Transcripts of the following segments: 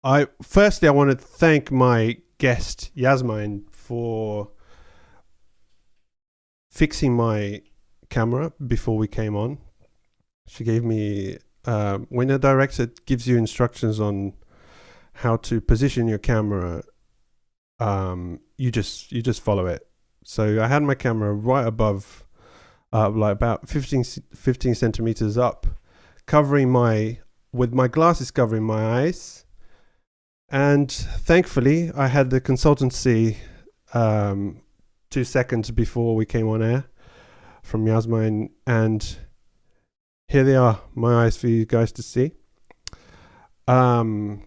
I want to thank my guest Jasmijn for fixing my camera before we came on. She gave me when a director gives you instructions on how to position your camera, you just follow it. So I had my camera right above, like about 15 centimeters up, with my glasses covering my eyes. And thankfully, I had the consultancy 2 seconds before we came on air from Jasmijn, and here they are, my eyes for you guys to see. Jasmijn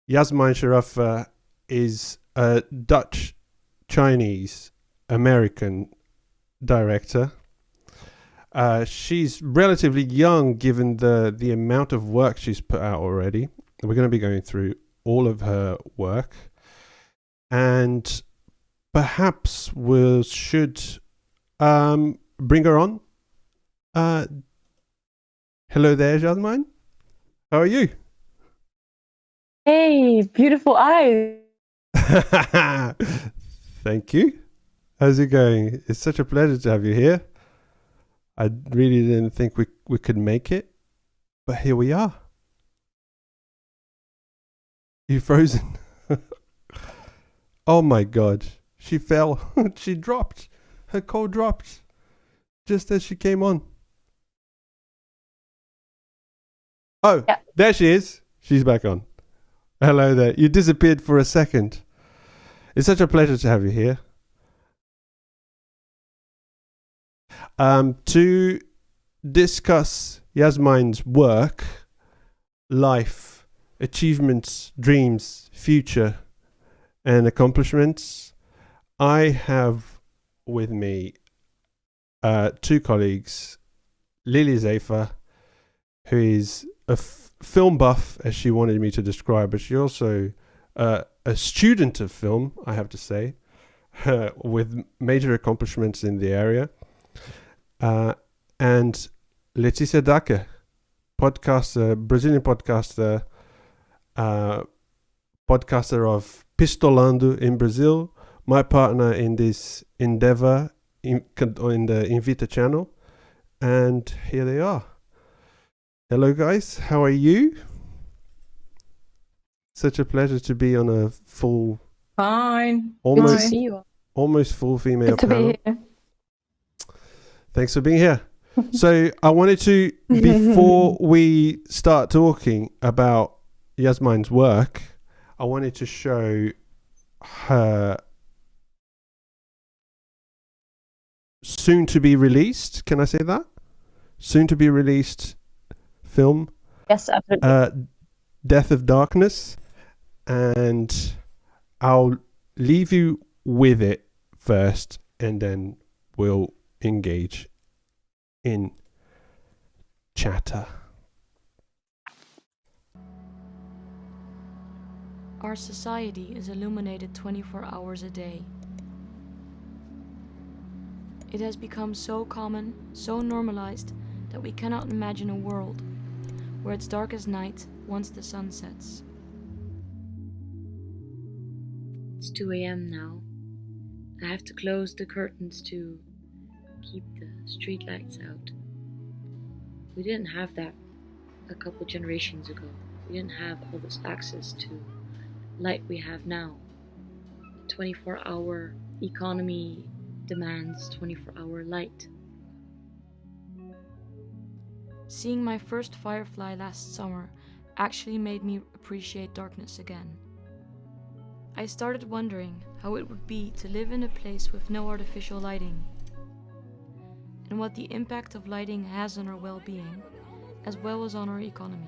Schrofer is a Dutch, Chinese, American director. She's relatively young given the amount of work she's put out already. We're going to be going through all of her work, and perhaps we should bring her on. Hello there, Jasmijn. How are you? Hey, beautiful eyes. Thank you. How's it going? It's such a pleasure to have you here. I really didn't think we could make it, but here we are. You frozen? Oh my god. She fell. She dropped. Her call dropped. Just as she came on. Oh, yeah. There she is. She's back on. Hello there. You disappeared for a second. It's such a pleasure to have you here. To discuss Jasmijn's work, life, achievements, dreams, future, and accomplishments, I have with me two colleagues, Lilly Zafer, who is a film buff, as she wanted me to describe, but she's also a student of film, I have to say, with major accomplishments in the area. And Leticia Dáquer, podcaster, Brazilian podcaster, podcaster of Pistolando in Brazil, my partner in this endeavor in the Invita channel. And here they are. Hello guys, how are you? Such a pleasure to be on a full, Fine. Good to see you. Almost full female Good to panel. be here. Thanks for being here. So I wanted to, before we start talking about Jasmijn's work, I wanted to show her soon to be released, can I say that? Soon to be released film. Yes, absolutely. Death of Darkness. And I'll leave you with it first, and then we'll engage in chatter. Our society is illuminated 24 hours a day. It has become so common, so normalized, that we cannot imagine a world where it's dark as night once the sun sets. It's 2 a.m. now. I have to close the curtains to keep the street lights out. We didn't have that a couple generations ago. We didn't have all this access to light we have now. The 24-hour economy demands 24-hour light. Seeing my first firefly last summer actually made me appreciate darkness again. I started wondering how it would be to live in a place with no artificial lighting, and what the impact of lighting has on our well-being, as well as on our economy.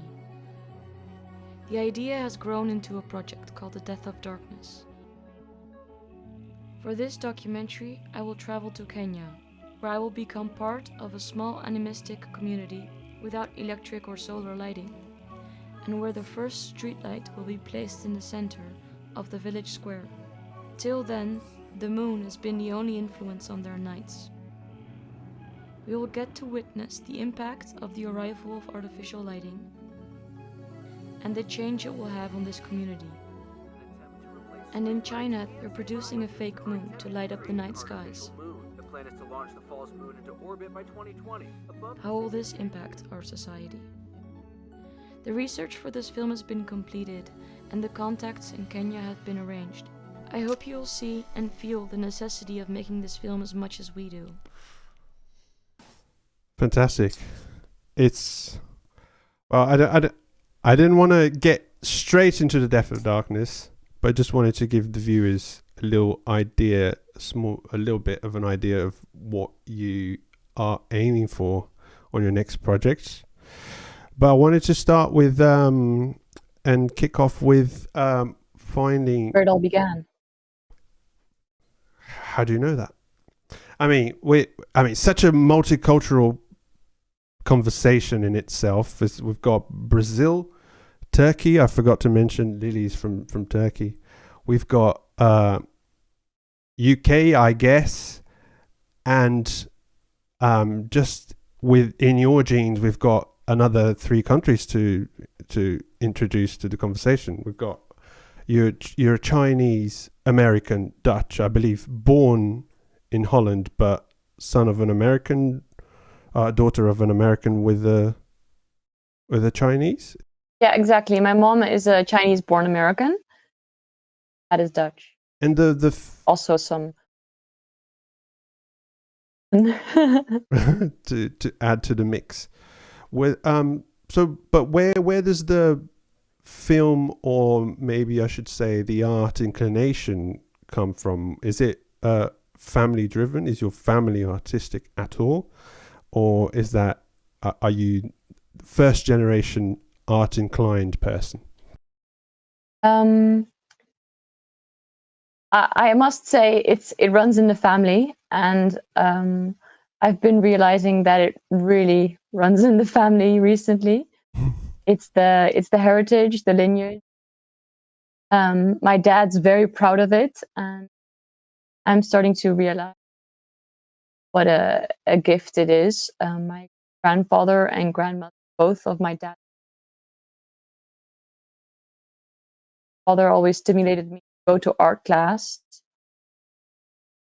The idea has grown into a project called The Death of Darkness. For this documentary, I will travel to Kenya, where I will become part of a small animistic community without electric or solar lighting, and where the first streetlight will be placed in the center of the village square. Till then, the moon has been the only influence on their nights. We will get to witness the impact of the arrival of artificial lighting, and the change it will have on this community. And in China, they're producing a fake moon to light up the night skies. How will this impact our society? The research for this film has been completed, and the contacts in Kenya have been arranged. I hope you'll see and feel the necessity of making this film as much as we do. Fantastic. It's well, I didn't want to get straight into the Death of Darkness, but I just wanted to give the viewers a little bit of an idea of what you are aiming for on your next project. But I wanted to start with and kick off with finding Where it all began. How do you know that? I mean, such a multicultural conversation in itself. We've got Brazil, Turkey. I forgot to mention Lilly's from Turkey. We've got UK, I guess, and just within your genes, we've got another 3 countries to introduce to the conversation. We've got you're a Chinese American Dutch, I believe, born in Holland, but son of an American, daughter of an American with a Chinese. Yeah, exactly. My mom is a Chinese-born American. Dad is Dutch. And Also some to add to the mix. With but where does the film, or maybe I should say the art inclination, come from? Is it family driven? Is your family artistic at all, or is that are you first generation art inclined person? I must say it runs in the family, and I've been realizing that it really runs in the family recently. It's the heritage, the lineage. My dad's very proud of it, and I'm starting to realize what a gift it is. My grandfather and grandmother, both of my dad's father, always stimulated me to go to art class.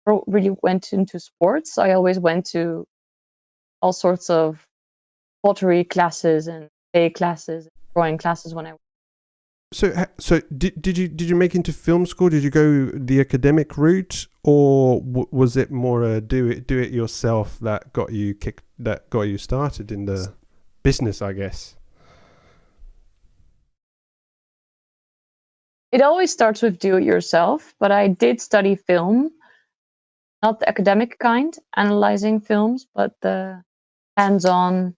I really went into sports. I always went to all sorts of pottery classes and play classes, drawing classes when I. So did you make into film school? Did you go the academic route, or was it more a do it yourself that got you started in the business, I guess? It always starts with do it yourself, but I did study film, not the academic kind, analyzing films, but the hands-on,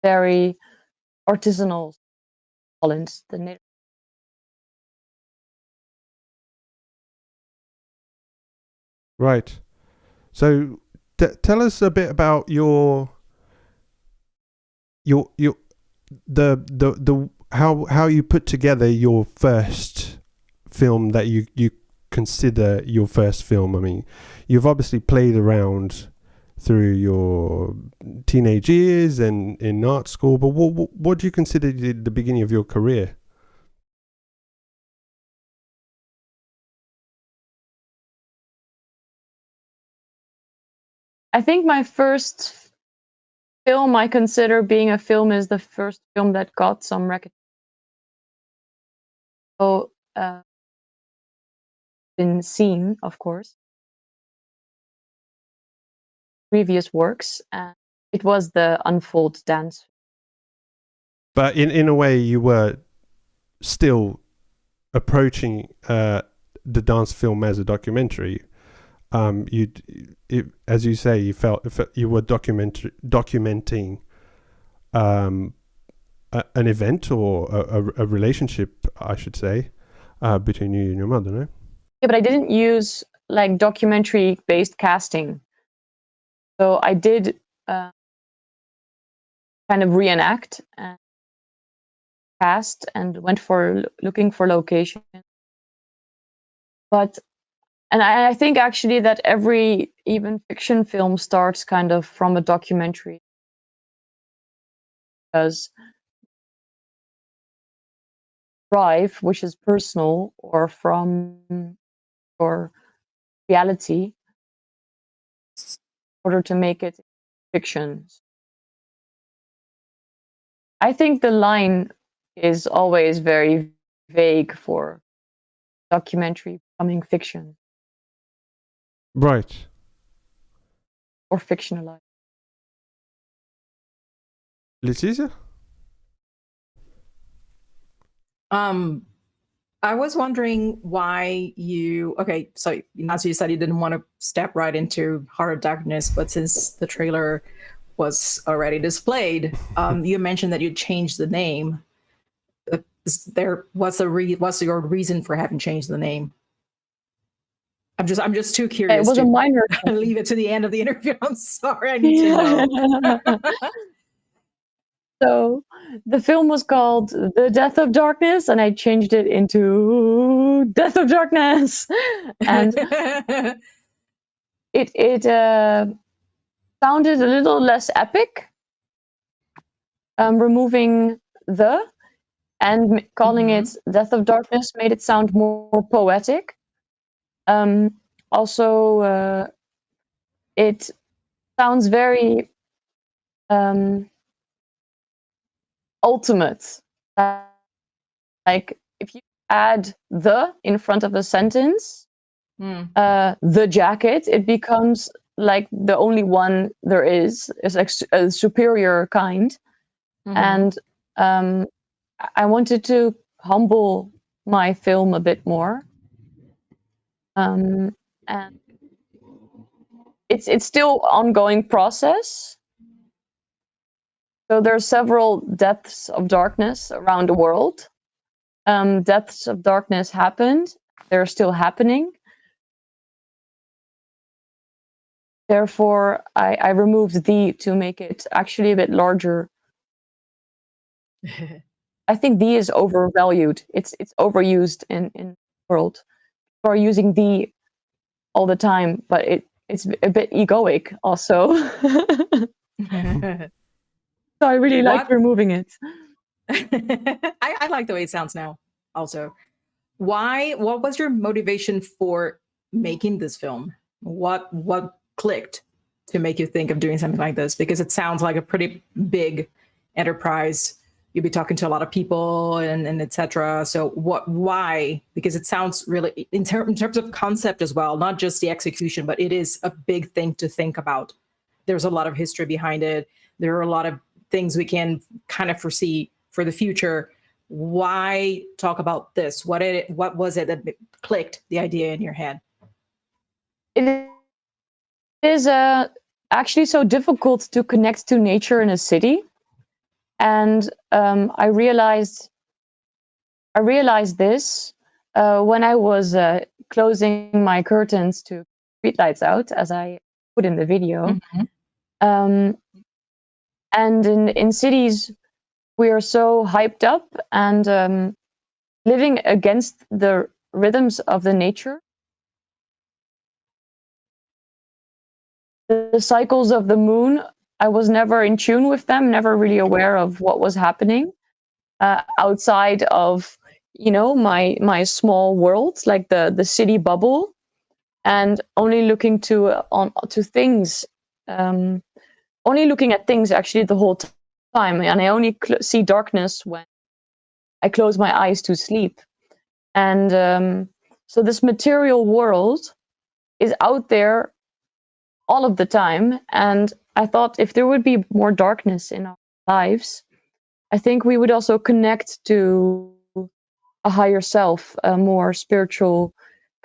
very artisanal Holland, the native. Right. So tell us a bit about your how you put together your first film that you consider your first film. I mean, you've obviously played around through your teenage years and in art school, but what do you consider the beginning of your career? I think my first film I consider being a film is the first film that got some recognition. So, been seen, of course, previous works, and it was the Unfold dance. But in a way, you were still approaching the dance film as a documentary. As you say, you felt you were documenting an event or a relationship, I should say, between you and your mother, no? Yeah, but I didn't use like documentary-based casting. So I did kind of reenact and cast and went for looking for location. But and I think actually that every even fiction film starts kind of from a documentary, because drive, which is personal or from your reality, in order to make it fiction. I think the line is always very vague for documentary becoming fiction Right. or fictionalized. Leticia? I was wondering why okay, so as you said, you didn't want to step right into Heart of Darkness, but since the trailer was already displayed, you mentioned that you changed the name. What's your reason for having changed the name? I'm just too curious. It was a minor. Leave it to the end of the interview. I'm sorry, I need to know. So the film was called The Death of Darkness, and I changed it into Death of Darkness. And it sounded a little less epic, removing the and calling it Death of Darkness made it sound more poetic. Also, it sounds very ultimate. Like if you add the in front of a sentence, the jacket, it becomes like the only one there is like a superior kind. And I wanted to humble my film a bit more. And it's still ongoing process. So there are several deaths of darkness around the world. Deaths of darkness happened. They're still happening. Therefore, I removed the to make it actually a bit larger. I think the is overvalued. It's overused in the world. People are using the all the time, but it's a bit egoic also. So I really like removing it. I like the way it sounds now also. What was your motivation for making this film? What clicked to make you think of doing something like this? Because it sounds like a pretty big enterprise. You'll be talking to a lot of people and etc. So why? Because it sounds really, in terms of concept as well, not just the execution, but it is a big thing to think about. There's a lot of history behind it. There are a lot of things we can kind of foresee for the future. Why talk about this? What was it that clicked the idea in your head? It is actually so difficult to connect to nature in a city. And I realized this when I was closing my curtains to street lights out, as I put in the video. And in cities, we are so hyped up and living against the rhythms of the nature. The cycles of the moon, I was never in tune with them, never really aware of what was happening outside of, my small world, like the city bubble, and only looking to things, only looking at things actually the whole time. And I only see darkness when I close my eyes to sleep. And so this material world is out there all of the time. And I thought if there would be more darkness in our lives, I think we would also connect to a higher self, a more spiritual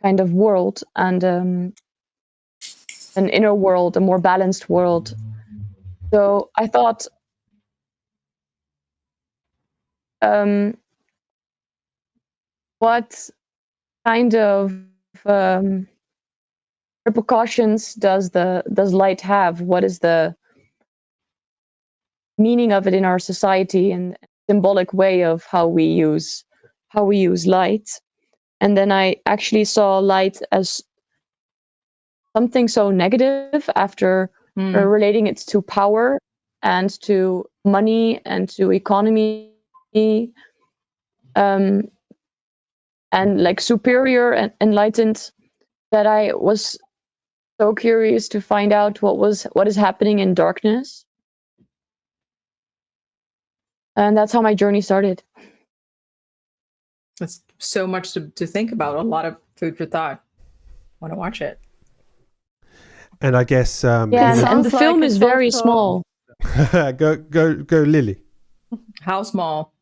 kind of world, and an inner world, a more balanced world. So I thought, what kind of repercussions does light have? What is the meaning of it in our society, and symbolic way of how we use light? And then I actually saw light as something so negative after relating it to power and to money and to economy. and like superior and enlightened, that I was so curious to find out what is happening in darkness. And that's how my journey started. That's so much to think about. A lot of food for thought. Want to watch it? And I guess Yeah, and the sounds like film is it's very also- small. go, Lily. How small?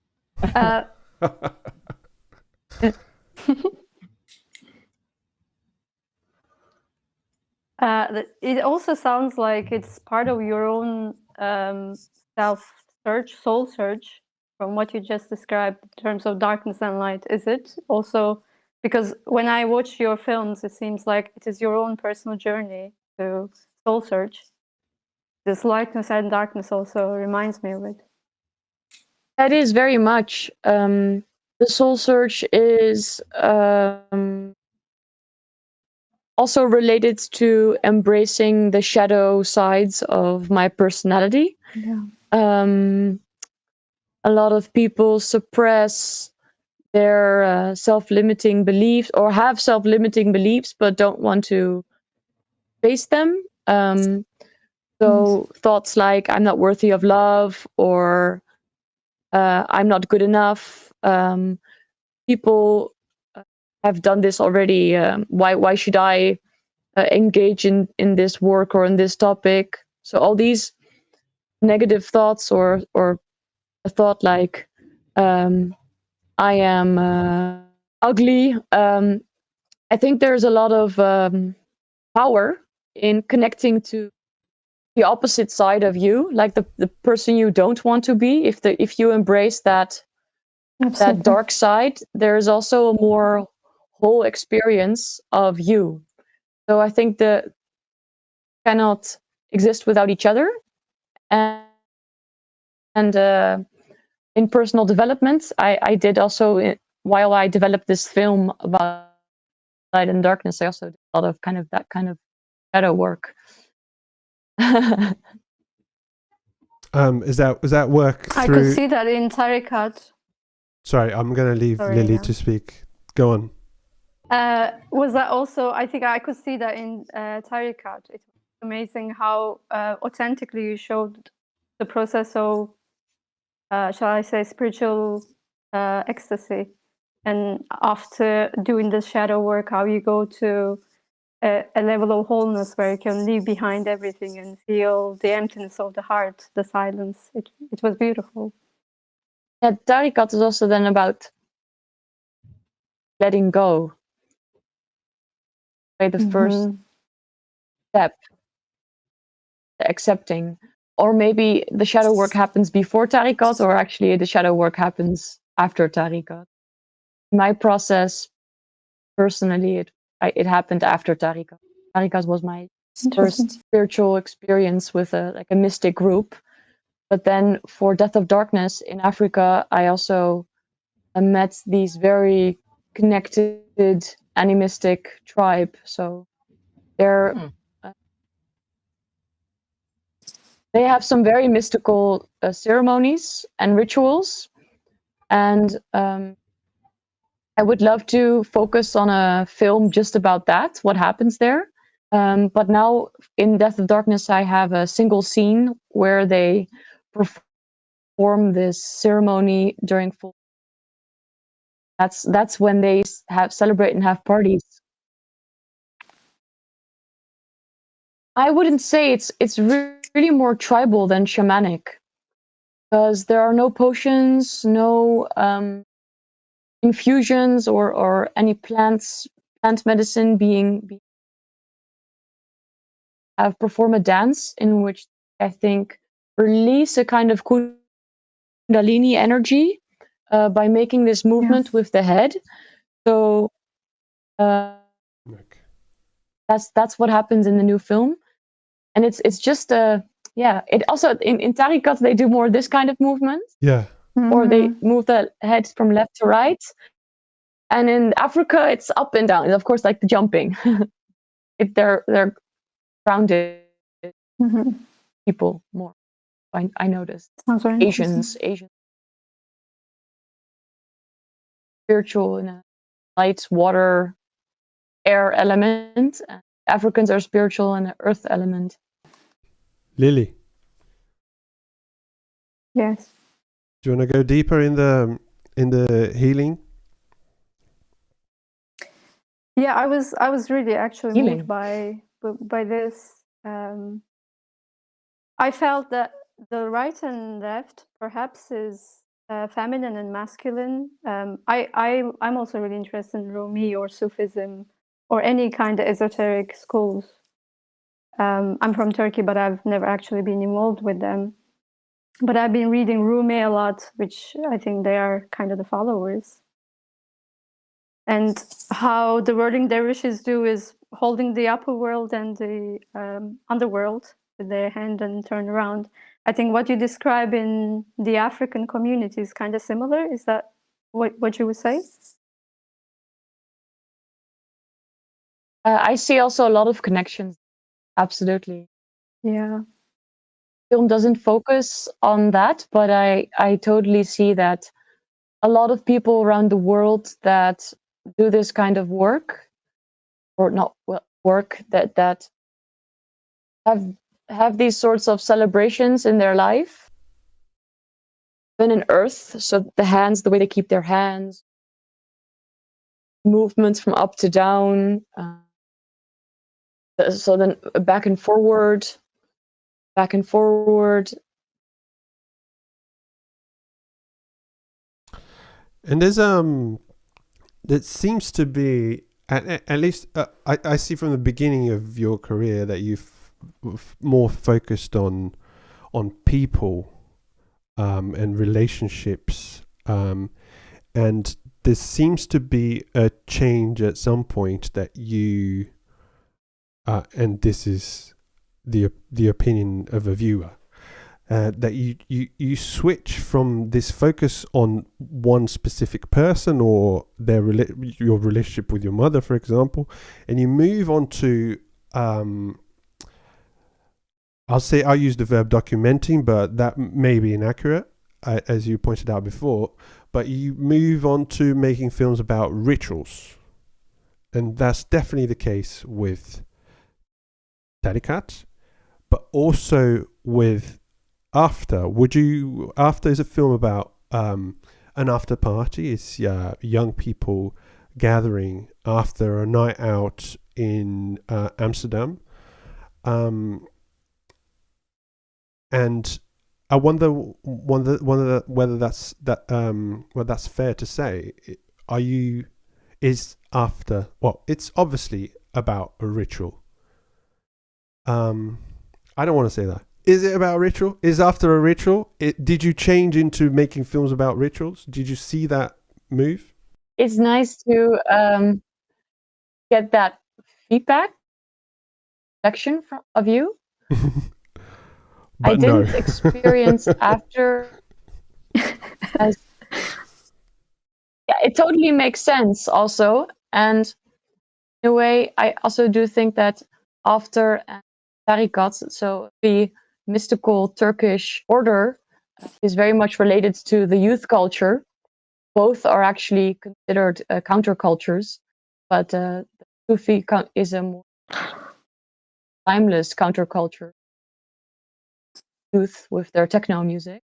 Uh, it also sounds like it's part of your own self-search, soul search, from what you just described in terms of darkness and light. Is it also, because when I watch your films, it seems like it is your own personal journey to soul search. This lightness and darkness also reminds me of it. That is very much. The soul search is also related to embracing the shadow sides of my personality. Yeah. A lot of people suppress their self-limiting beliefs, or have self-limiting beliefs but don't want to face them. So thoughts like I'm not worthy of love, or I'm not good enough. People have done this already. Why should I engage in this work or in this topic? So all these negative thoughts, or a thought like I am ugly. I think there's a lot of power in connecting to the opposite side of you, like the person you don't want to be. If you embrace that dark side, there's also a more whole experience of you. So I think the cannot exist without each other. And in personal development, I did also, while I developed this film about light and darkness, I also did a lot of that kind of shadow work. Was that work through? I could see that in TARIKAT. Sorry, I'm going to leave Sorry, Lily yeah. to speak. Go on. Was that also? I think I could see that in TARIKAT. It was amazing how authentically you showed the process of, shall I say, spiritual ecstasy. And after doing the shadow work, how you go to a level of wholeness where you can leave behind everything and feel the emptiness of the heart, the silence. It was beautiful. Yeah, Tarikat is also then about letting go. By the first step, the accepting. Or maybe the shadow work happens before Tarikat, or actually the shadow work happens after Tarikat. My process, personally, it happened after Tarikat. Tarikat was my first spiritual experience with a mystic group. But then for Death of Darkness in Africa, I also met these very connected animistic tribe. So they're they have some very mystical ceremonies and rituals, and I would love to focus on a film just about that, what happens there. But now in Death of Darkness, I have a single scene where they perform this ceremony during full. That's when they celebrate and have parties. I wouldn't say it's really more tribal than shamanic, because there are no potions, no infusions or any plant medicine being perform a dance in which I think release a kind of kundalini energy by making this movement with the head. So that's what happens in the new film, and it's just it also in Tarikat they do more this kind of movement. Yeah. Or they move the head from left to right. And in Africa, it's up and down. It's of course like the jumping. If they're grounded people more. I noticed. Sounds very Asian spiritual in a light, water, air element. Africans are spiritual and the earth element. Lilly, Yes. do you want to go deeper in the healing? Yeah, I was really actually Healing. moved by this. I felt that the right and left perhaps is feminine and masculine. I'm also really interested in Rumi or Sufism or any kind of esoteric schools. I'm from Turkey, but I've never actually been involved with them. But I've been reading Rumi a lot, which I think they are kind of the followers. And how the whirling dervishes do is holding the upper world and the underworld with their hand and turn around. I think what you describe in the African community is kind of similar. Is that what you would say? I see also a lot of connections. Absolutely. Yeah. Film doesn't focus on that, but I totally see that a lot of people around the world that do this kind of work, or not work, that have these sorts of celebrations in their life. Even in earth, so the hands, the way they keep their hands, movements from up to down, so then back and forward. And there's there seems to be at least I see from the beginning of your career that you've more focused on people and relationships, and there seems to be a change at some point that you and this is the opinion of a viewer, that you switch from this focus on one specific person or your relationship with your mother, for example, and you move on to I'll use the verb documenting, but that may be inaccurate, as you pointed out before, but you move on to making films about rituals. And that's definitely the case with TARIKAT, but also with After. After is a film about an after party. It's young people gathering after a night out in Amsterdam. And I wonder whether that's fair to say. Is After, well, it's obviously about a ritual. I don't want to say that. Is it about a ritual? Is After a ritual? Did you change into making films about rituals? Did you see that move? It's nice to get that feedback section of you. But I didn't experience After as, yeah, it totally makes sense also. And in a way, I also do think that After and Tarikat, so the mystical Turkish order, is very much related to the youth culture. Both are actually considered countercultures, but Sufi is a more timeless counterculture. Youth with their techno music,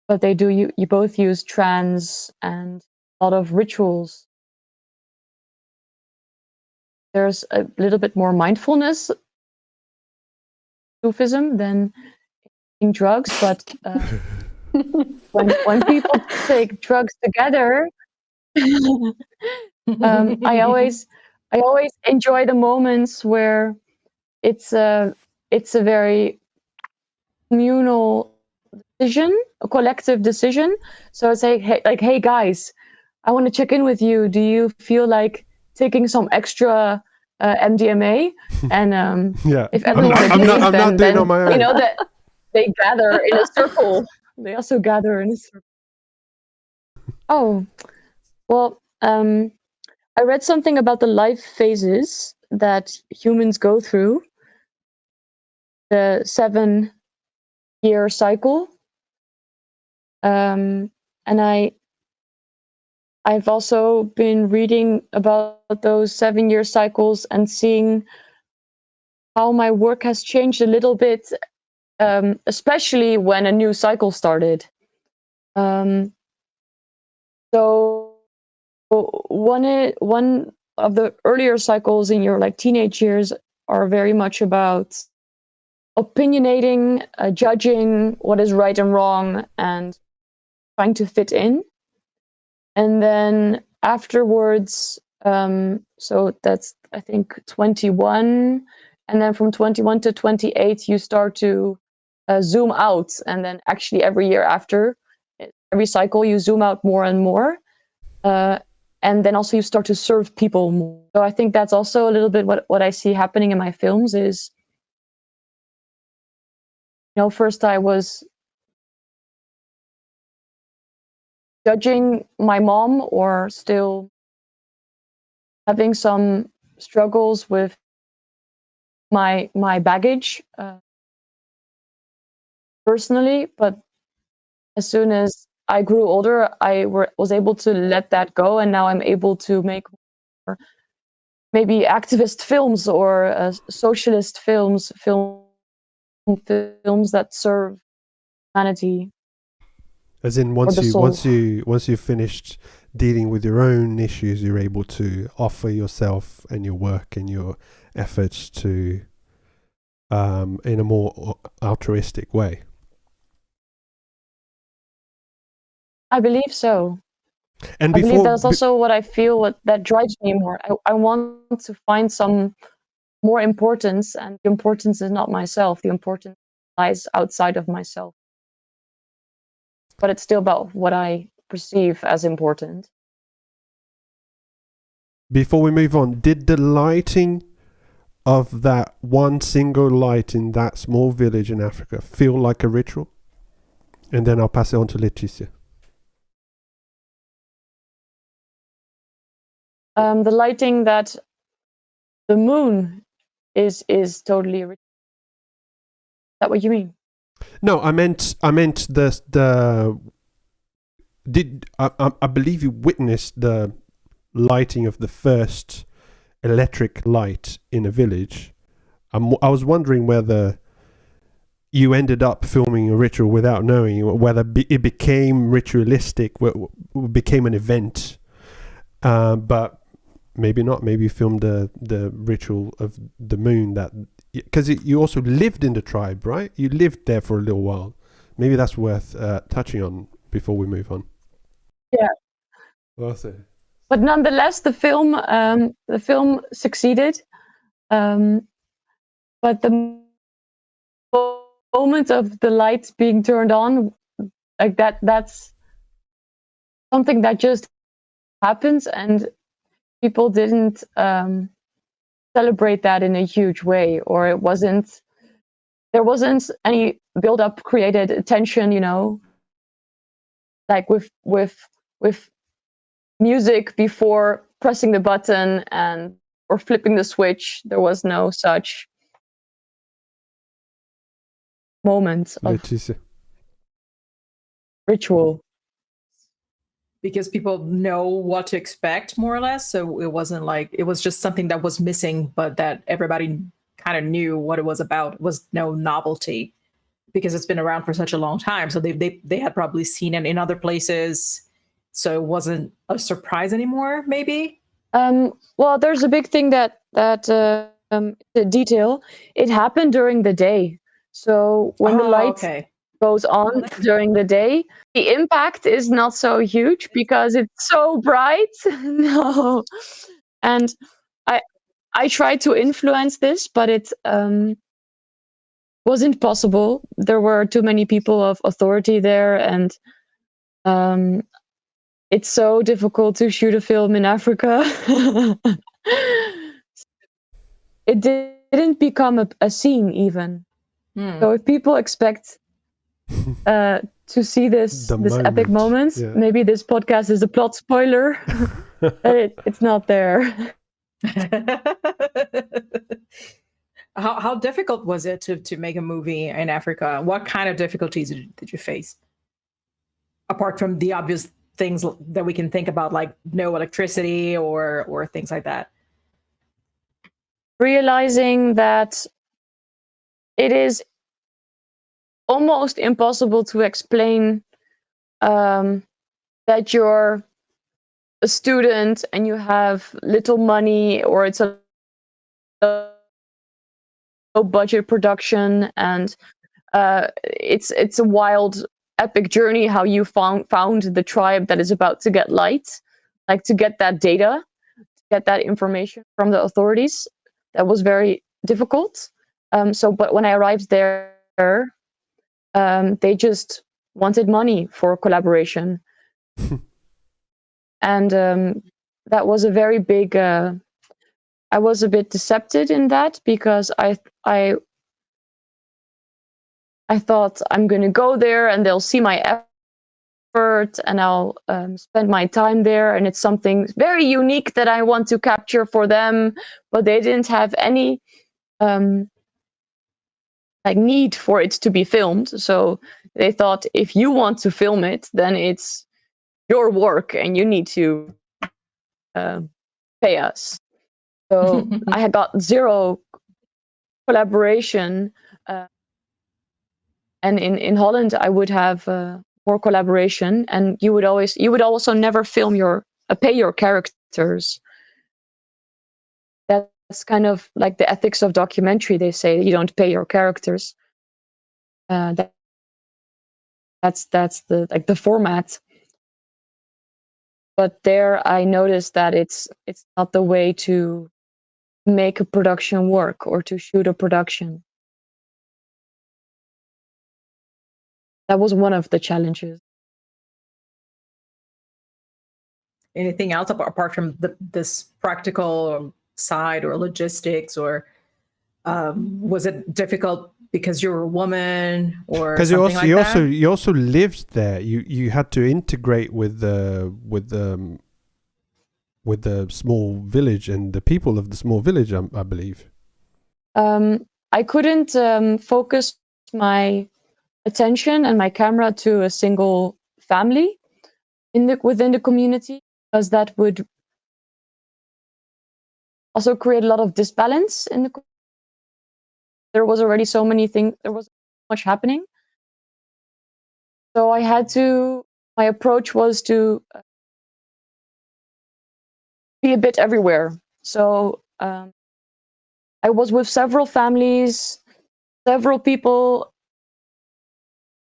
but they do you both use trance and a lot of rituals. There's a little bit more mindfulness Sufism than in drugs, but when people take drugs together, I always enjoy the moments where it's a very communal decision, a collective decision. So it's like, hey guys, I want to check in with you. Do you feel like taking some extra MDMA? And yeah, if everyone I'm not doing on my own. You know that they gather in a circle. They also gather in a circle. Oh, well, I read something about the life phases that humans go through. The 7-year cycle. And I've also been reading about those 7-year cycles and seeing how my work has changed a little bit, especially when a new cycle started. So one of the earlier cycles in your like teenage years are very much about opinionating, judging what is right and wrong, and trying to fit in. And then afterwards, so that's I think 21, and then from 21 to 28, you start to zoom out, and then actually every year after, every cycle, you zoom out more and more. And then also you start to serve people more. So I think that's also a little bit what I see happening in my films is, first I was judging my mom or still having some struggles with my baggage personally. But as soon as I grew older, I was able to let that go, and now I'm able to make more, maybe activist films or socialist films that serve humanity. As in, once you've finished dealing with your own issues, you're able to offer yourself and your work and your efforts to in a more altruistic way. I believe so. And I believe that's also what I feel that drives me more. I want to find some more importance, and the importance is not myself. The importance lies outside of myself. But it's still about what I perceive as important. Before we move on, did the lighting of that one single light in that small village in Africa feel like a ritual? And then I'll pass it on to Leticia. The lighting that the moon is totally a ritual. Is that what you mean? No, I meant I believe you witnessed the lighting of the first electric light in a village. I was wondering whether you ended up filming a ritual without knowing, whether it became ritualistic, became an event, but maybe not. Maybe you filmed the ritual of the moon, that because you also lived in the tribe, right? You lived there for a little while. Maybe that's worth touching on before we move on. Yeah. Awesome. But nonetheless, the film succeeded. But the moment of the lights being turned on, like that's something that just happens, and people didn't celebrate that in a huge way, or there wasn't any build-up created attention, like with music before pressing the button or flipping the switch. There was no such moment of Leticia. ritual. Because people know what to expect, more or less. So it wasn't like it was just something that was missing, but that everybody kind of knew what it was about. It was no novelty because it's been around for such a long time. So they had probably seen it in other places. So it wasn't a surprise anymore, maybe? Well, there's a big thing that the detail. It happened during the day. So when the light goes on during the day, the impact is not so huge because it's so bright. No. And I tried to influence this, but it wasn't possible. There were too many people of authority there, and it's so difficult to shoot a film in Africa. It didn't become a scene even. So if people expect to see this epic moment, maybe this podcast is a plot spoiler. It's not there. How difficult was it to make a movie in Africa? What kind of difficulties did you face? Apart from the obvious things that we can think about, like no electricity or things like that? Realizing that it is almost impossible to explain that you're a student and you have little money, or it's a low budget production, and it's a wild epic journey how you found the tribe that is about to get light, like to get that data, to get that information from the authorities. That was very difficult. But when I arrived there, they just wanted money for collaboration. And that was a very big, I was a bit decepted in that, because I thought I'm going to go there and they'll see my effort and I'll spend my time there, and it's something very unique that I want to capture for them. But they didn't have any like need for it to be filmed. So they thought, if you want to film it, then it's your work and you need to pay us. So I had got zero collaboration. And in Holland, I would have more collaboration, and you would also never pay your characters. That's kind of like the ethics of documentary. They say you don't pay your characters. That's the format. But there, I noticed that it's not the way to make a production work or to shoot a production. That was one of the challenges. Anything else apart from this practical side or logistics, or was it difficult because you were a woman, or because something you also lived there? You had to integrate with the small village and the people of the small village, I believe. I couldn't focus my attention and my camera to a single family within the community, because that would also create a lot of disbalance in the community. There was already so many things, there was so much happening. So my approach was to be a bit everywhere. So I was with several families, several people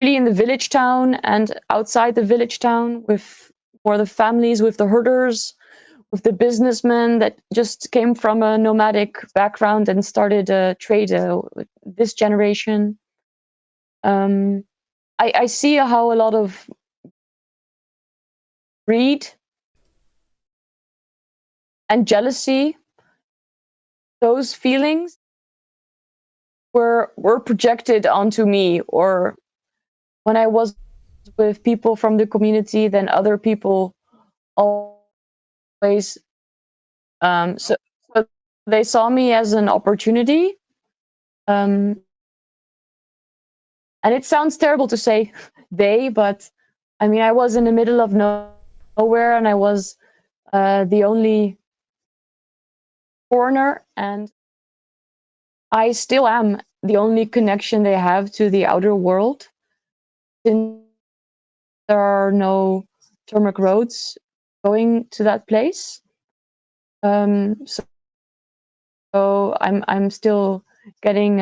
really in the village town and outside the village town, with more the families, with the herders, with the businessmen that just came from a nomadic background and started a trade this generation. I see how a lot of greed and jealousy, those feelings were projected onto me, or when I was with people from the community, then other people always so they saw me as an opportunity, and it sounds terrible to say they, but I mean, I was in the middle of nowhere, and I was the only foreigner, and I still am the only connection they have to the outer world, since there are no tarmac roads going to that place. So I'm still getting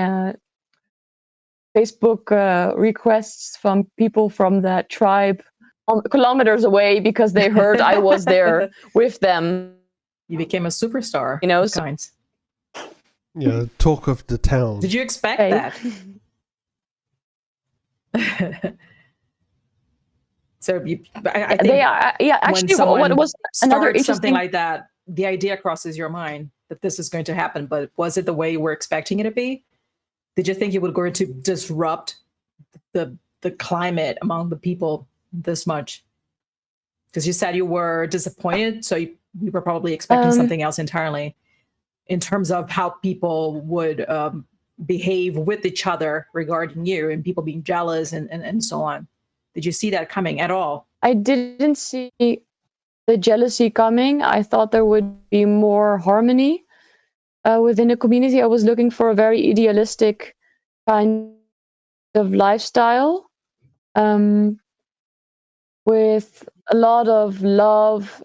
Facebook requests from people from that tribe kilometers away, because they heard I was there with them. You became a superstar, you know. Yeah, talk of the town. Did you expect that? So I think actually, what was another interesting something like that, the idea crosses your mind that this is going to happen, but was it the way you were expecting it to be? Did you think you were going to disrupt the climate among the people this much? Because you said you were disappointed, so you were probably expecting something else entirely in terms of how people would behave with each other regarding you, and people being jealous and so on. Did you see that coming at all? I didn't see the jealousy coming. I thought there would be more harmony within the community. I was looking for a very idealistic kind of lifestyle with a lot of love,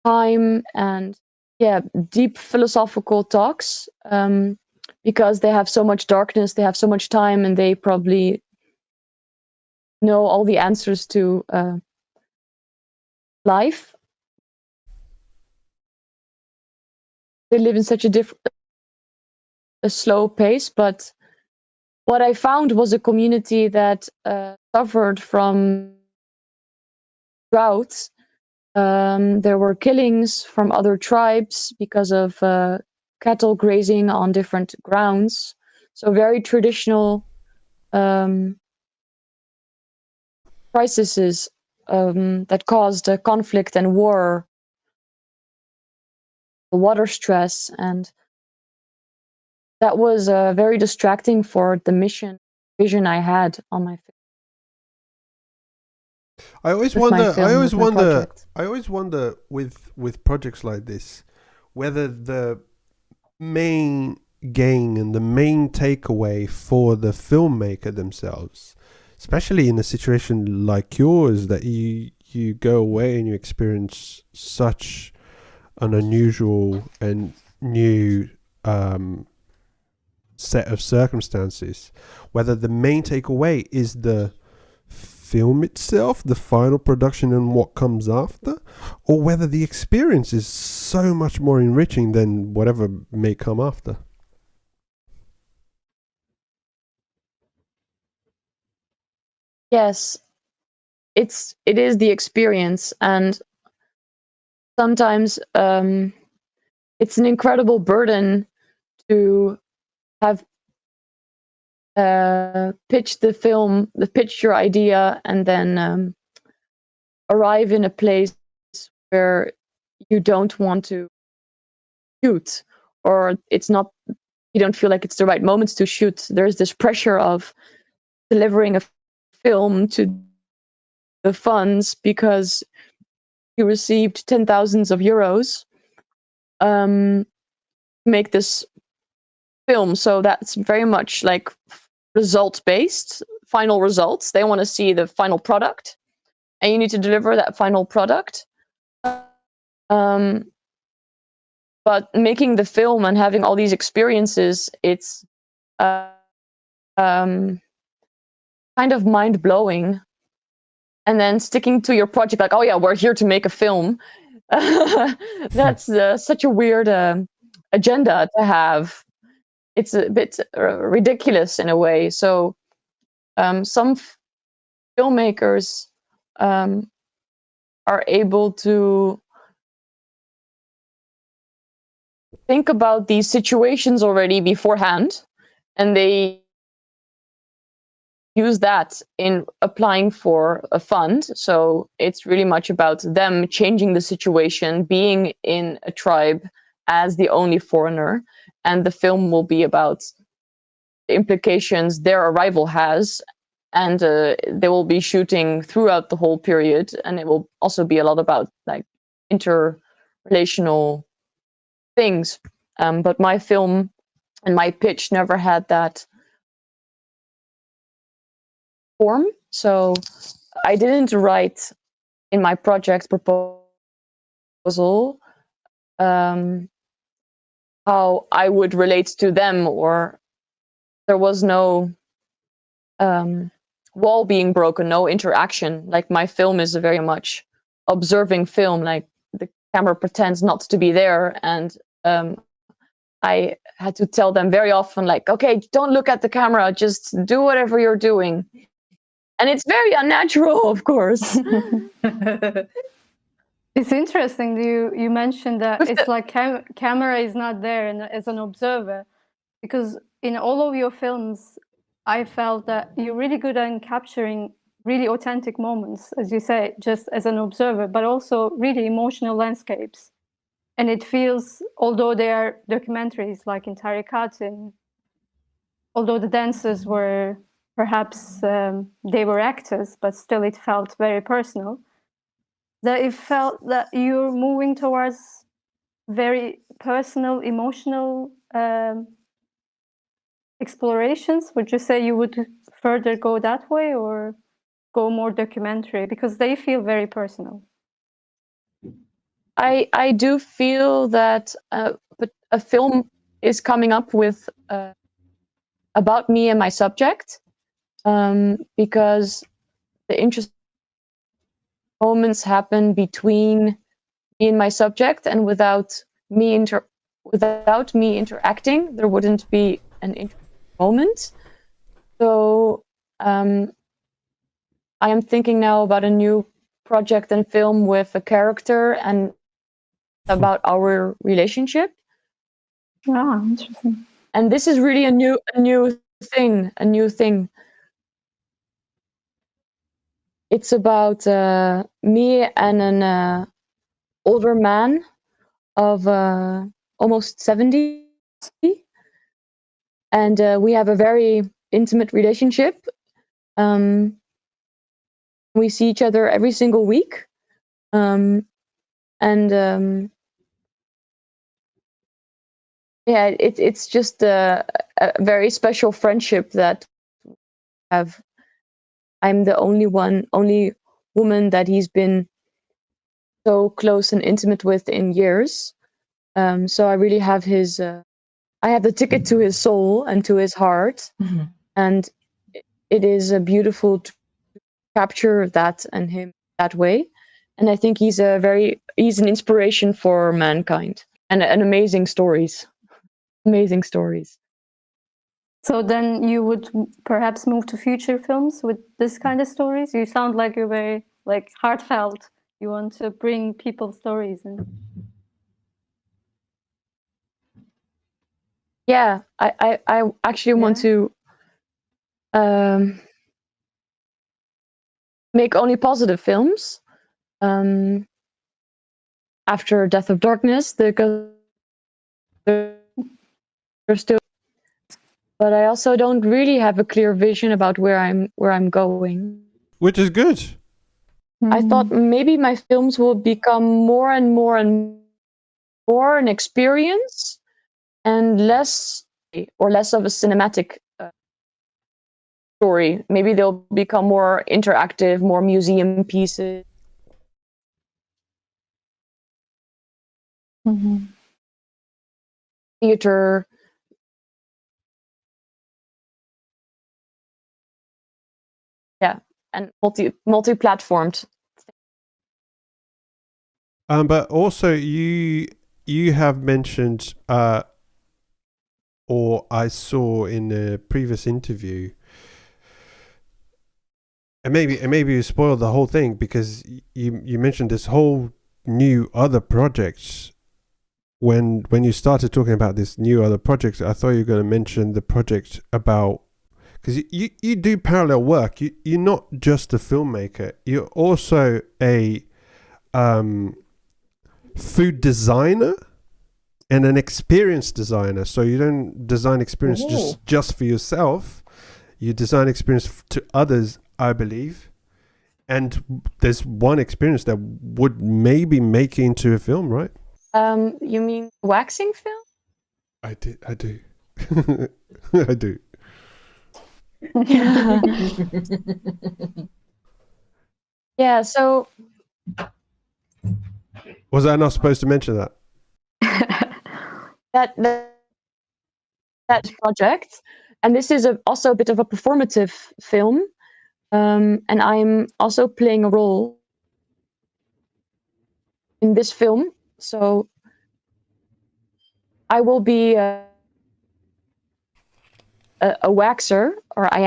time, and deep philosophical talks, because they have so much darkness, they have so much time, and they probably know all the answers to life. They live in such a slow pace, but what I found was a community that suffered from droughts. There were killings from other tribes because of cattle grazing on different grounds. So very traditional crises that caused conflict and war, water stress, and that was very distracting for the vision I had on my. I always wonder with projects like this, whether the main gain and the main takeaway for the filmmaker themselves, especially in a situation like yours, that you go away and you experience such an unusual and new set of circumstances, whether the main takeaway is the film itself, the final production and what comes after, or whether the experience is so much more enriching than whatever may come after. Yes, it is the experience, and sometimes it's an incredible burden to have pitch your idea, and then arrive in a place where you don't want to shoot, or you don't feel like it's the right moment to shoot. There's this pressure of delivering a film to the funds because you received 10,000s of euros to make this film. So that's very much like result based, final results. They want to see the final product, and you need to deliver that final product. But making the film and having all these experiences, it's kind of mind blowing. And then sticking to your project, like, oh yeah, we're here to make a film. That's such a weird agenda to have. It's a bit ridiculous in a way. So some filmmakers are able to think about these situations already beforehand, and they use that in applying for a fund. So it's really much about them changing the situation, being in a tribe as the only foreigner, and the film will be about the implications their arrival has, and they will be shooting throughout the whole period, and it will also be a lot about like interrelational things. But my film and my pitch never had that form, so I didn't write in my project proposal how I would relate to them, or there was no wall being broken, no interaction. Like my film is a very much observing film, like the camera pretends not to be there, and I had to tell them very often, like, okay, don't look at the camera, just do whatever you're doing. And it's very unnatural, of course. It's interesting you mentioned that it's like camera is not there and as an observer, because in all of your films I felt that you're really good at capturing really authentic moments, as you say, just as an observer, but also really emotional landscapes. And it feels, although they are documentaries like in TARIKAT, and although the dancers were perhaps they were actors, but still it felt very personal. That it felt that you're moving towards very personal, emotional explorations. Would you say you would further go that way or go more documentary? Because they feel very personal. I do feel that but a film is coming up with about me and my subject, because the interesting moments happen between me and my subject, and without me interacting, there wouldn't be an interesting moment. So I am thinking now about a new project and film with a character and about our relationship. Ah, interesting. And this is really a new thing. It's about me and an older man of almost 70, and we have a very intimate relationship. We see each other every single week, and yeah, it's just a very special friendship that we have. I'm the only woman that he's been so close and intimate with in years. So I really have his. I have the ticket to his soul and to his heart, and it is beautiful to capture that and him that way. And I think he's an inspiration for mankind, and amazing stories. Amazing stories. So then you would perhaps move to future films with this kind of stories? You sound like you're very like heartfelt. You want to bring people's stories in. Yeah, I actually want to make only positive films. After Death of Darkness, there's still, but I also don't really have a clear vision about where I'm going. Which is good. I thought maybe my films will become more and more an experience, and less of a cinematic story. Maybe they'll become more interactive, more museum pieces. Theater. Yeah, and multi-platformed. But also you have mentioned, or I saw in a previous interview, and maybe you spoiled the whole thing, because you mentioned this whole new other projects. When you started talking about this new other project, I thought you were going to mention the project about, because you do parallel work. You're not just a filmmaker. You're also a food designer and an experience designer. So you don't design experience just for yourself. You design experience to others, I believe. And there's one experience that would maybe make it into a film, right? You mean waxing film? I do. I do. Yeah, so Was I not supposed to mention that? that project, and this is also a bit of a performative film, and I'm also playing a role in this film. So I will be a waxer, or I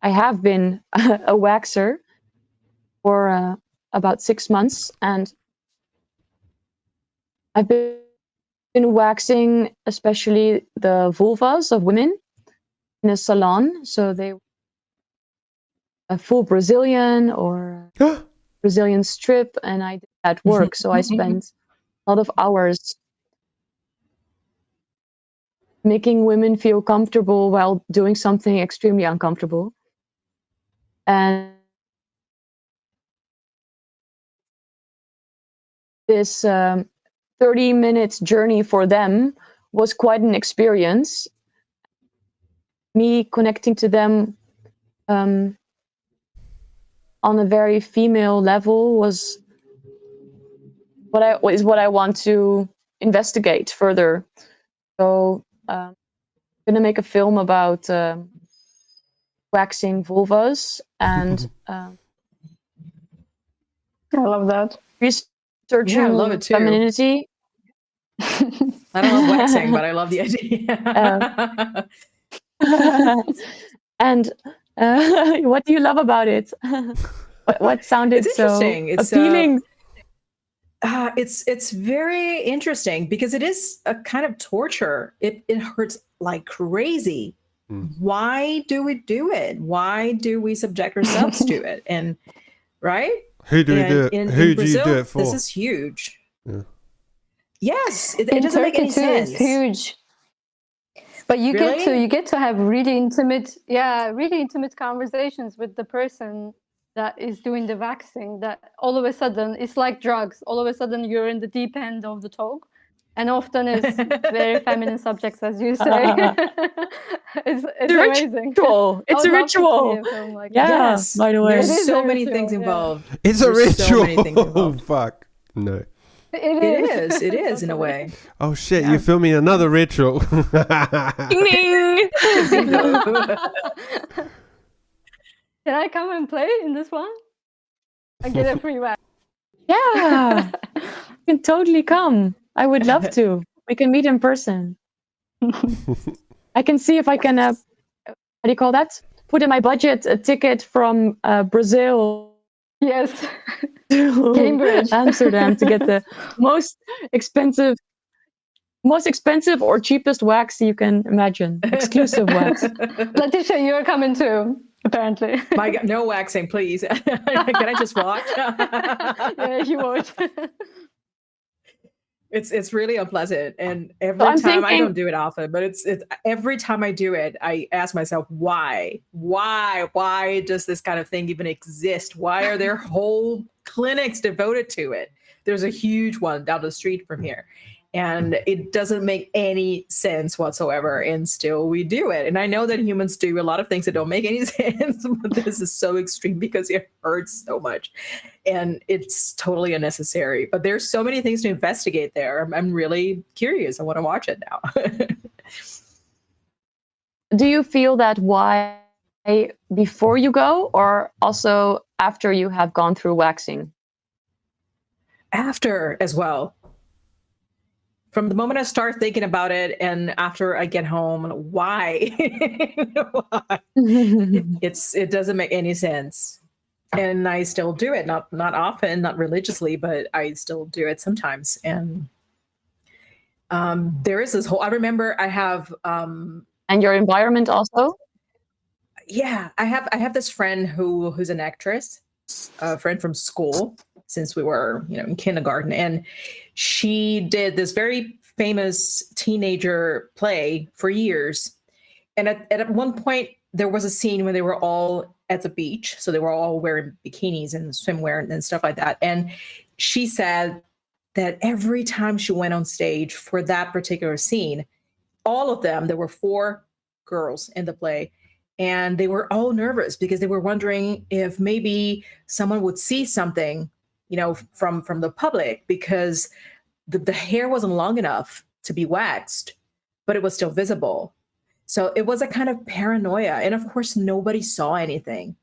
have been a waxer for about 6 months, and I've been waxing especially the vulvas of women in a salon. So they a full Brazilian or Brazilian strip, and I did that work. So I spent a lot of hours making women feel comfortable while doing something extremely uncomfortable. And this 30 minutes journey for them was quite an experience. Me connecting to them on a very female level was what I want to investigate further. So I'm gonna make a film about waxing vulvas and I love that. researching I love it too. femininity. I don't love waxing, but I love the idea. And what do you love about it? what sounded It's so interesting. It's appealing? It's very interesting because it is a kind of torture. It hurts like crazy. Why do we do it? Why do we subject ourselves to it? And right? Who do we do it? Who do you do it for? This is huge. Yeah. Yes, it In doesn't make Turkey any too, sense. it's huge. But you get to have really intimate conversations with the person that is doing the waxing. That all of a sudden it's like drugs. All of a sudden you're in the deep end of the talk, and often it's very feminine subjects, as you say. It's amazing. Ritual. It's a ritual. Like Yeah. Yes, By the way, there's so many ritual, things yeah. involved. It's a There's so ritual. many things involved. Fuck. No. It is in a way. Oh shit, you're filming another ritual. Ding, ding. Can I come and play in this one? I get a free wax. Yeah, you can totally come. I would love to. We can meet in person. I can see if I can, how do you call that? Put in my budget a ticket from Brazil Yes. to Cambridge. Amsterdam to get the most expensive or cheapest wax you can imagine. Exclusive wax. Leticia, you're coming too, apparently. My God, no waxing, please. Can I just watch? Yeah, you won't. It's really unpleasant, and every time I don't do it often, but it's every time I do it, I ask myself why does this kind of thing even exist? Why are there whole clinics devoted to it? There's a huge one down the street from here, and it doesn't make any sense whatsoever, and still we do it. And I know that humans do a lot of things that don't make any sense, but this is so extreme because it hurts so much. And it's totally unnecessary. But there's so many things to investigate there. I'm really curious. I want to watch it now. Do you feel that why before you go or also after you have gone through waxing? After as well. From the moment I start thinking about it and after I get home, why? Why? It doesn't make any sense. And I still do it, not often, not religiously, but I still do it sometimes. And there is this whole, I remember I have... and your environment also? Yeah, I have this friend who's an actress, a friend from school since we were, in kindergarten. And she did this very famous teenager play for years. And at one point, there was a scene when they were all at the beach. So they were all wearing bikinis and swimwear and stuff like that. And she said that every time she went on stage for that particular scene, all of them, there were 4 girls in the play, and they were all nervous because they were wondering if maybe someone would see something, from the public, because the hair wasn't long enough to be waxed, but it was still visible. So it was a kind of paranoia. And of course, nobody saw anything.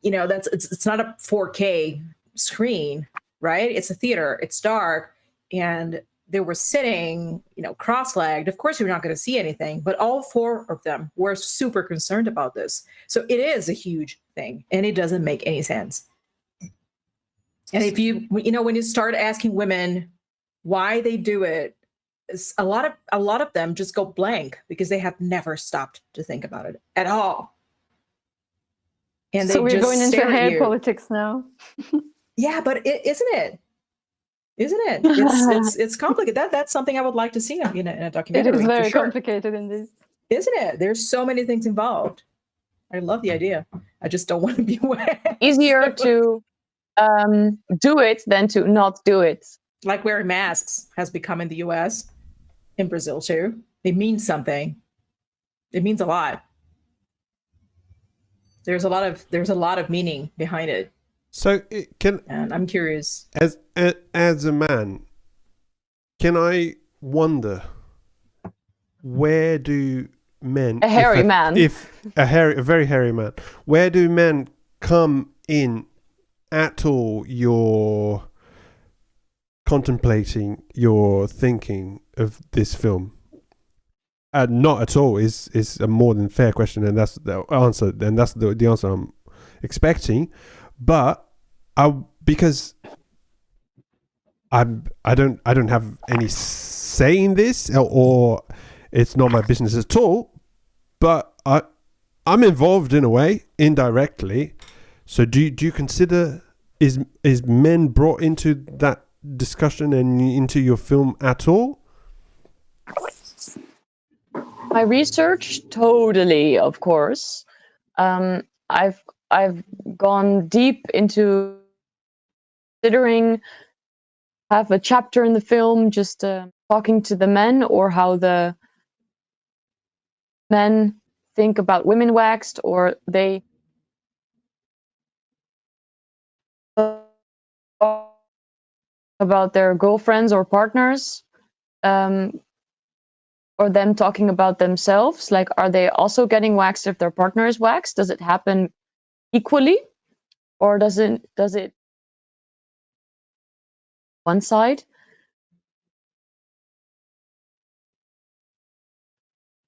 It's not a 4K screen, right? It's a theater, it's dark. And they were sitting, cross-legged. Of course, you're not going to see anything, but all 4 of them were super concerned about this. So it is a huge thing, and it doesn't make any sense. And if when you start asking women why they do it, a lot of them just go blank because they have never stopped to think about it at all. And so we're just going into stare at hair you. politics now. Yeah, but isn't it? It's complicated. That's something I would like to see in a documentary. It is very for sure. complicated in this. Isn't it? There's so many things involved. I love the idea. I just don't want to be waxed. Easier to do it than to not do it. Like wearing masks has become in the US, in Brazil too. It means something. It means a lot. There's a lot of meaning behind it. So and I'm curious. As a man, can I wonder, where do men, a very hairy man, where do men come in at all your contemplating, your thinking of this film? Not at all is a more than fair question, and that's the answer. And that's the answer I'm expecting. But because I don't have any say in this, or it's not my business at all. But I'm involved in a way, indirectly. So do you consider is men brought into that discussion and into your film at all? My research, totally, of course. I've gone deep into considering, have a chapter in the film just talking to the men, or how the men think about women waxed, or they about their girlfriends or partners. Or them talking about themselves, like, are they also getting waxed if their partner is waxed? Does it happen equally, or does it one side?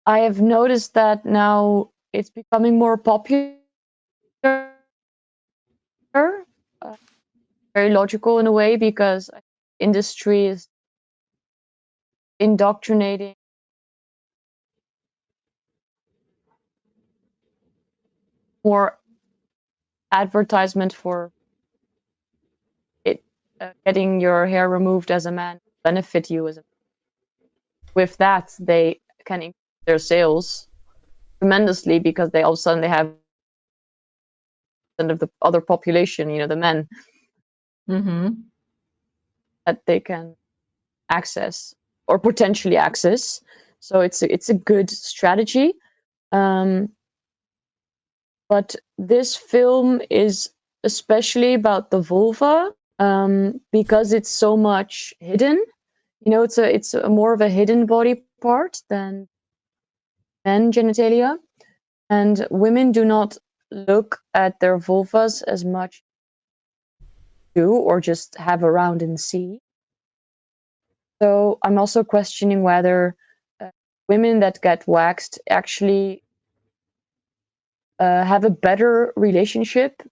I have noticed that now it's becoming more popular, very logical in a way, because industry is indoctrinating more advertisement for it, getting your hair removed as a man benefit you as a man. With that, they can increase their sales tremendously, because they all of a sudden they have of the other population, the men, that they can access or potentially access. So it's a good strategy. But this film is especially about the vulva, because it's so much hidden. It's a more of a hidden body part than men genitalia, and women do not look at their vulvas as much or just have around and see. So I'm also questioning whether women that get waxed actually have a better relationship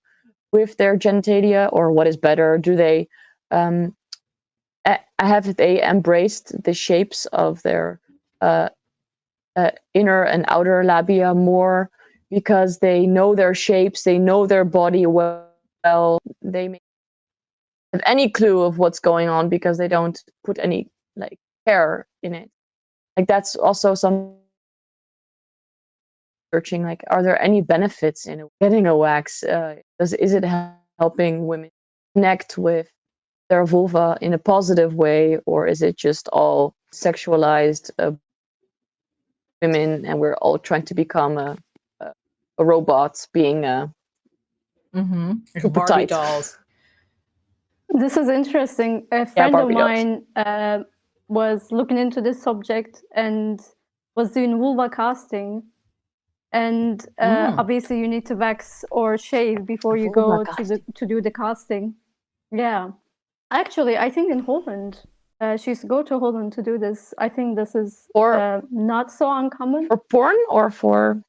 with their genitalia, or what is better? Do they have they embraced the shapes of their inner and outer labia more, because they know their shapes, they know their body well, they may have any clue of what's going on because they don't put any hair in it. That's also some searching, are there any benefits in getting a wax? Is it helping women connect with their vulva in a positive way, or is it just all sexualized women, and we're all trying to become a robot, being super Barbie tight dolls. This is interesting. A friend of mine was looking into this subject and was doing vulva casting. And obviously you need to wax or shave before you go to do the casting. Yeah. Actually, I think in Holland, she used to go to Holland to do this. I think this is not so uncommon. For porn or for?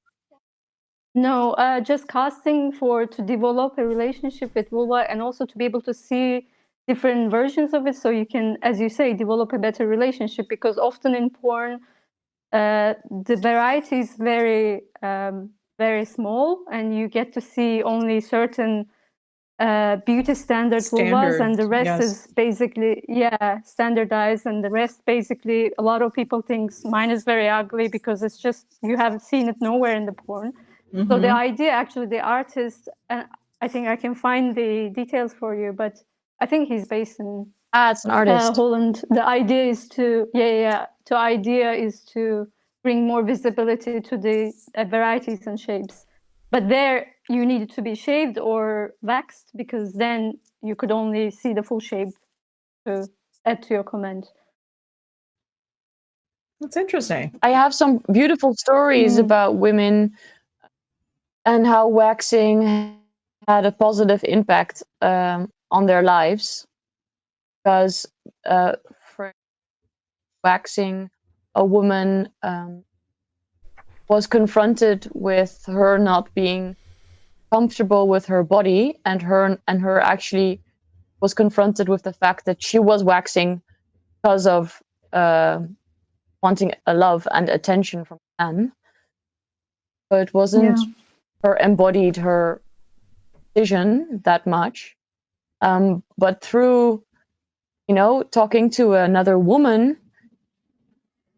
No, just casting to develop a relationship with vulva, and also to be able to see different versions of it, so you can, as you say, develop a better relationship. Because often in porn, the variety is very, very small, and you get to see only certain beauty standard vulvas, and the rest is basically standardized, and the rest basically a lot of people think mine is very ugly because it's just you haven't seen it nowhere in the porn. So the idea, actually, the artist, I think I can find the details for you, but I think he's based in it's an artist. Holland. The idea is to bring more visibility to the varieties and shapes. But there you needed to be shaved or waxed, because then you could only see the full shape to add to your comment. That's interesting. I have some beautiful stories about women and how waxing had a positive impact on their lives. Because for waxing, a woman was confronted with her not being comfortable with her body, and her actually was confronted with the fact that she was waxing because of wanting a love and attention from a man. So it wasn't her embodied her vision that much, but through talking to another woman,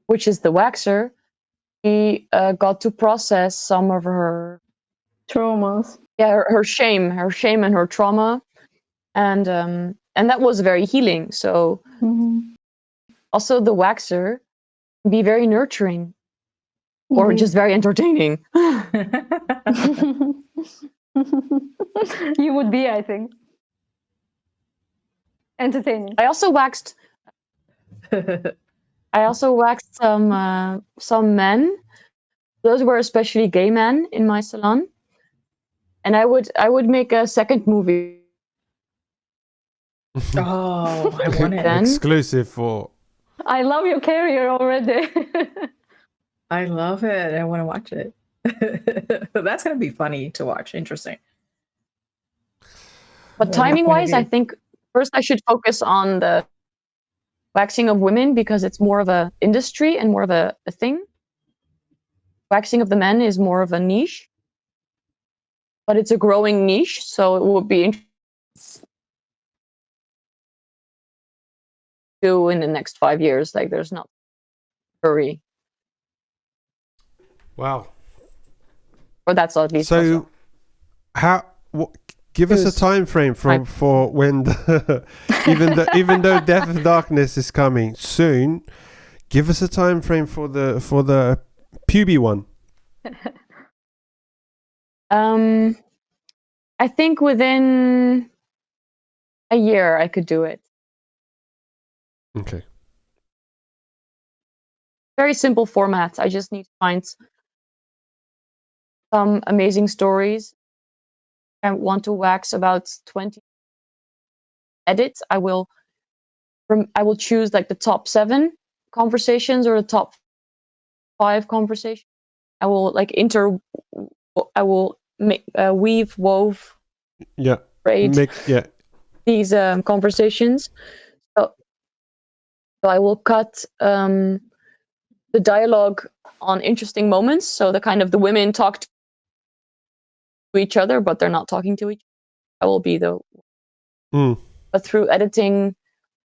which is the waxer, she got to process some of her traumas. Yeah, her shame and her trauma, and that was very healing. So also the waxer can be very nurturing, or just very entertaining. You would be, I think, entertaining. I also waxed some men. Those were especially gay men in my salon, and I would make a second movie. Oh, I want it. Exclusive for. I love your career already. I love it. I want to watch it. That's going to be funny to watch. Interesting. But timing-wise, I think first I should focus on the waxing of women, because it's more of a industry and more of a thing. Waxing of the men is more of a niche, but it's a growing niche, so it will be interesting in the next 5 years. Like, there's not hurry. Wow. Or that's at least. So, give us a time frame for when even though Death of Darkness is coming soon, give us a time frame for the puby one. I think within a year I could do it. Okay. Very simple format. I just need to find some amazing stories. I want to wax about 20 edits. I will choose like the top 7 conversations or the top 5 conversations. I will wove these conversations. So I will cut the dialogue on interesting moments. So the kind of the women talk to each other, but they're not talking to each other. I will be but through editing,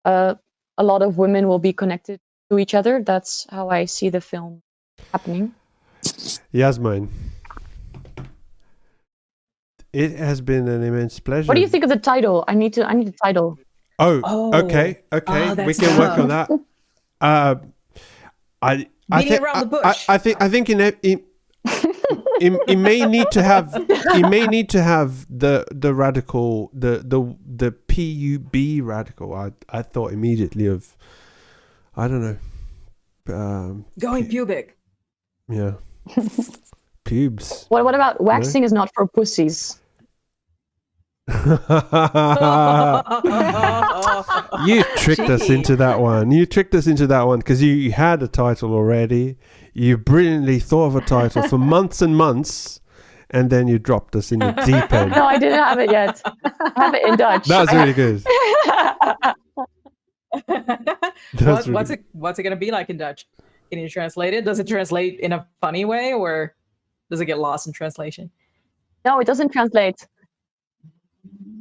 a lot of women will be connected to each other. That's how I see the film happening. Jasmijn, it has been an immense pleasure. What do you think of the title? I need a title. Oh. Okay. We can work on that. I think it may need to have the radical the PUB radical. I thought immediately of, I don't know, going pubic. Yeah. Pubes. What about waxing is not for pussies? You tricked us into that one. Because you had a title already. You brilliantly thought of a title for months and months, and then you dropped us in the deep end. No, I didn't have it yet. I have it in Dutch. That was really good. What's it going to be like in Dutch? Can you translate it? Does it translate in a funny way, or does it get lost in translation? No, it doesn't translate.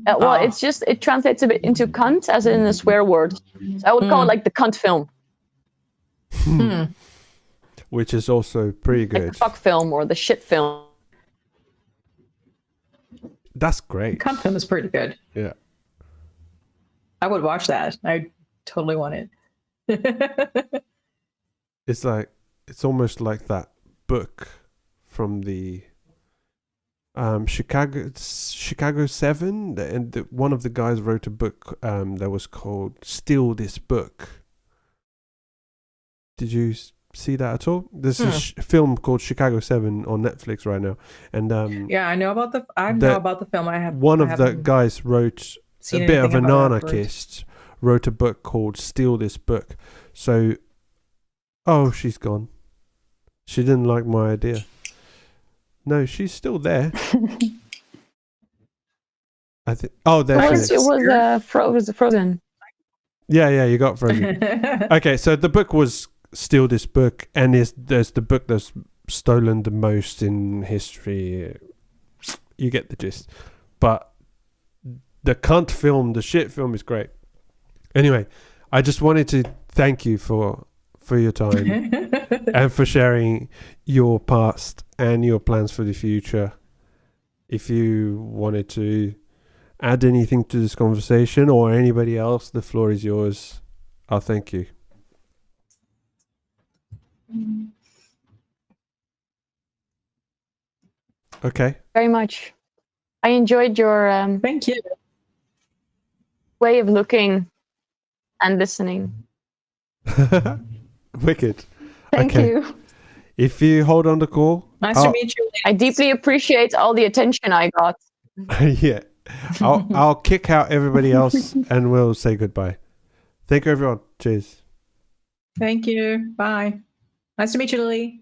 It's just, it translates a bit into cunt, as in a swear word. So I would call it like the cunt film. Which is also pretty good. Like the fuck film or the shit film. That's great. Cunt film is pretty good. Yeah. I would watch that. I totally want it. It's almost like that book from the Chicago 7, and one of the guys wrote a book that was called Steal This Book. Did you see that at all? There's a film called Chicago 7 on Netflix right now, and yeah, I know about the film. One of the guys wrote a bit of an anarchist, wrote a book called Steal This Book. So, she's gone. She didn't like my idea. No, she's still there. I think. Oh, there she is. It was frozen. Yeah, you got frozen. Okay, so the book was Steal This Book, and there's the book that's stolen the most in history. You get the gist. But the cunt film, the shit film, is great. Anyway, I just wanted to thank you for your time and for sharing your past and your plans for the future. If you wanted to add anything to this conversation, or anybody else, the floor is yours. I'll thank you. Okay. Very much. I enjoyed your thank you. way of looking and listening. Wicked. Thank you. If you hold on the call. Nice to meet you. I deeply appreciate all the attention I got. Yeah. I'll kick out everybody else and we'll say goodbye. Thank you, everyone. Cheers. Thank you. Bye. Nice to meet you, Lily.